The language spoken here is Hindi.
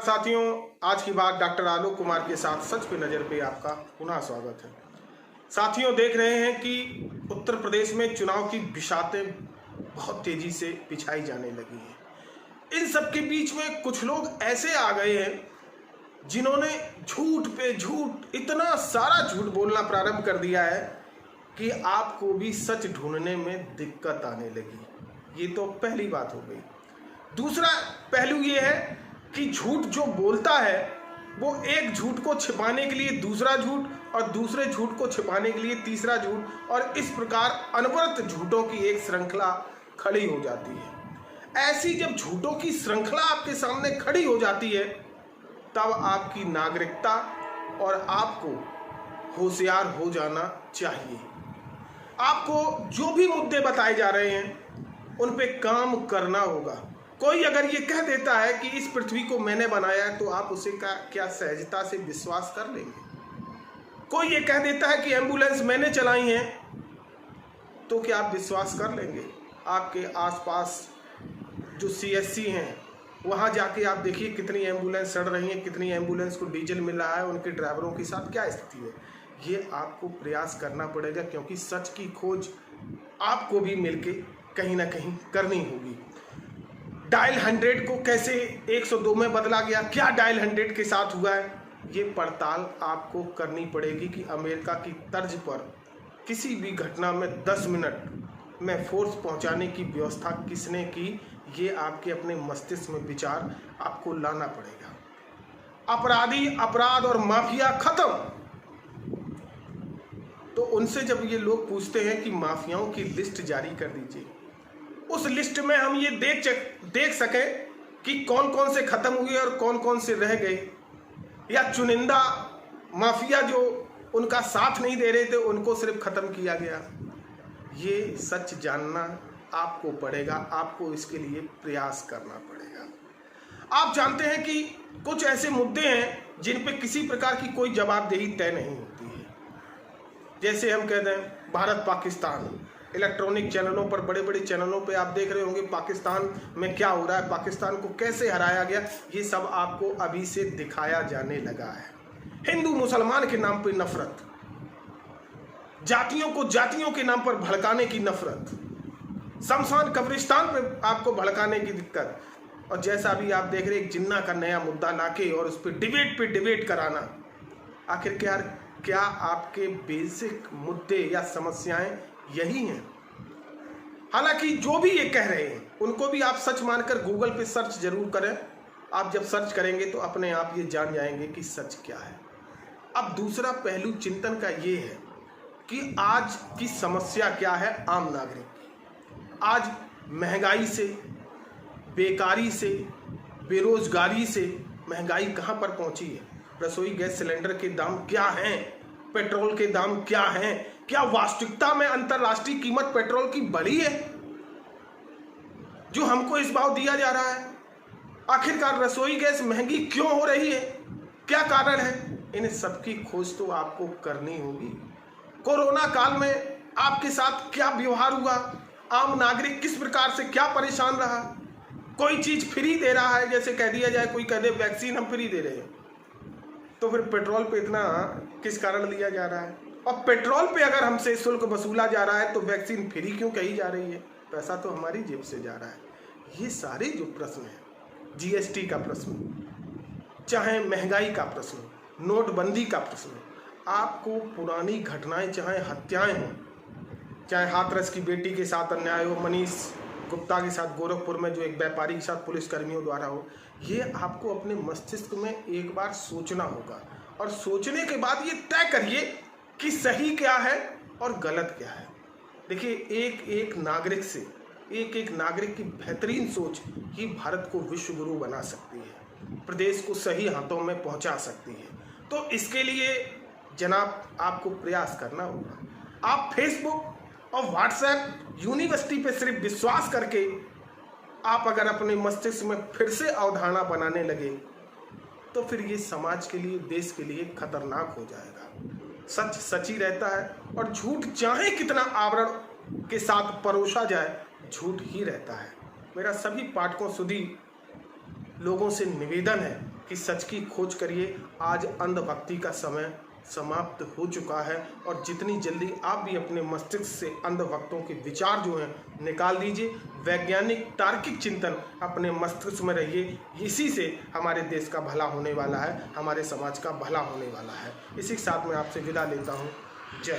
साथियों, आज की बात डॉक्टर आलोक कुमार के साथ सच पे नज़र पे आपका पुनः स्वागत है। साथियों, देख रहे हैं कि उत्तर प्रदेश में चुनाव की बिसातें बहुत तेजी से बिछाई जाने लगी हैं। इन सब के बीच में कुछ लोग ऐसे आ गए हैं जिन्होंने झूठ पे झूठ, इतना सारा झूठ बोलना प्रारंभ कर दिया है कि आपको भी सच ढूंढने में दिक्कत आने लगी। ये तो पहली बात हो गई। दूसरा पहलू ये है कि झूठ जो बोलता है वो एक झूठ को छिपाने के लिए दूसरा झूठ और दूसरे झूठ को छिपाने के लिए तीसरा झूठ, और इस प्रकार अनवरत झूठों की एक श्रृंखला खड़ी हो जाती है। ऐसी जब झूठों की श्रृंखला आपके सामने खड़ी हो जाती है तब आपकी नागरिकता और आपको होशियार हो जाना चाहिए। आपको जो भी मुद्दे बताए जा रहे हैं उन पे काम करना होगा। कोई अगर ये कह देता है कि इस पृथ्वी को मैंने बनाया है तो आप उसे क्या सहजता से विश्वास कर लेंगे? कोई ये कह देता है कि एम्बुलेंस मैंने चलाई है तो क्या आप विश्वास कर लेंगे? आपके आसपास जो सीएससी हैं वहाँ जाके आप देखिए कितनी एम्बुलेंस चढ़ रही हैं, कितनी एम्बुलेंस को डीजल मिल रहा है, उनके ड्राइवरों के साथ क्या स्थिति है। ये आपको प्रयास करना पड़ेगा, क्योंकि सच की खोज आपको भी मिलके कहीं ना कहीं करनी होगी। डायल 100 को कैसे 102 में बदला गया, क्या डायल 100 के साथ हुआ है, ये पड़ताल आपको करनी पड़ेगी कि अमेरिका की तर्ज पर किसी भी घटना में 10 मिनट में फोर्स पहुंचाने की व्यवस्था किसने की। ये आपके अपने मस्तिष्क में विचार आपको लाना पड़ेगा। अपराधी, अपराध और माफिया खत्म। तो उनसे जब ये लोग पूछते हैं कि माफियाओं की लिस्ट जारी कर दीजिए, उस लिस्ट में हम ये देख सकें कि कौन कौन से खत्म हुए और कौन कौन से रह गए, या चुनिंदा माफिया जो उनका साथ नहीं दे रहे थे उनको सिर्फ खत्म किया गया। ये सच जानना आपको पड़ेगा, आपको इसके लिए प्रयास करना पड़ेगा। आप जानते हैं कि कुछ ऐसे मुद्दे हैं जिन पे किसी प्रकार की कोई जवाबदेही तय नहीं होती है। जैसे हम कहते हैं भारत पाकिस्तान, इलेक्ट्रॉनिक चैनलों पर, बड़े बड़े चैनलों पे आप देख रहे होंगे पाकिस्तान में क्या हो रहा है, पाकिस्तान को कैसे हराया गया, ये सब आपको अभी से दिखाया जाने लगा है। हिंदू मुसलमान के नाम पे नफरत, जातियों को जातियों के नाम पर भड़काने की नफरत, शमशान कब्रिस्तान पे आपको भड़काने की दिक्कत, और जैसा भी आप देख रहे हैं जिन्ना का नया मुद्दा लाके और उस पर डिबेट कराना। आखिर क्या आपके बेसिक मुद्दे या समस्याएं यही हैं? हालांकि जो भी ये कह रहे हैं उनको भी आप सच मानकर गूगल पे सर्च जरूर करें। आप जब सर्च करेंगे तो अपने आप ये जान जाएंगे कि सच क्या है। अब दूसरा पहलू चिंतन का ये है कि आज की समस्या क्या है आम नागरिक की। आज महंगाई से, बेकारी से, बेरोजगारी से, महंगाई कहाँ पर पहुंची है? रसोई गैस सिलेंडर के दाम क्या हैं? पेट्रोल के दाम क्या हैं? क्या वास्तविकता में अंतरराष्ट्रीय कीमत पेट्रोल की बढ़ी है जो हमको इस भाव दिया जा रहा है? आखिरकार रसोई गैस महंगी क्यों हो रही है? क्या कारण है? इन सबकी खोज तो आपको करनी होगी। कोरोना काल में आपके साथ क्या व्यवहार हुआ? आम नागरिक किस प्रकार से क्या परेशान रहा? कोई चीज फ्री दे रहा है, जैसे कह दिया जाए, कोई कह दे वैक्सीन हम फ्री दे रहे हैं, तो फिर पेट्रोल पे इतना किस कारण लिया जा रहा है? और पेट्रोल पे अगर हमसे शुल्क वसूला जा रहा है तो वैक्सीन फ्री क्यों कही जा रही है? पैसा तो हमारी जेब से जा रहा है। ये सारे जो प्रश्न हैं, जीएसटी का प्रश्न, चाहे महंगाई का प्रश्न, नोटबंदी का प्रश्न, आपको पुरानी घटनाएं, चाहे हत्याएं हों, चाहे हाथरस की बेटी के साथ अन्याय हो, मनीष गुप्ता के साथ गोरखपुर में जो एक व्यापारी के साथ पुलिसकर्मियों द्वारा हो, ये आपको अपने मस्तिष्क में एक बार सोचना होगा, और सोचने के बाद ये तय करिए कि सही क्या है और गलत क्या है। देखिए, एक एक नागरिक से, एक एक नागरिक की बेहतरीन सोच ही भारत को विश्व गुरु बना सकती है, प्रदेश को सही हाथों में पहुंचा सकती है। तो इसके लिए जनाब आपको प्रयास करना होगा। आप फेसबुक और व्हाट्सएप यूनिवर्सिटी पे सिर्फ विश्वास करके आप अगर अपने मस्तिष्क में फिर से अवधारणा बनाने लगे तो फिर ये समाज के लिए, देश के लिए खतरनाक हो जाएगा। सच सच ही रहता है, और झूठ चाहे कितना आवरण के साथ परोसा जाए, झूठ ही रहता है। मेरा सभी पाठकों सुधी लोगों से निवेदन है कि सच की खोज करिए। आज अंधभक्ति का समय समाप्त हो चुका है और जितनी जल्दी आप भी अपने मस्तिष्क से अंधभक्तों के विचार जो हैं निकाल दीजिए। वैज्ञानिक तार्किक चिंतन अपने मस्तिष्क में रहिए। इसी से हमारे देश का भला होने वाला है, हमारे समाज का भला होने वाला है। इसी के साथ मैं आपसे विदा लेता हूँ। जय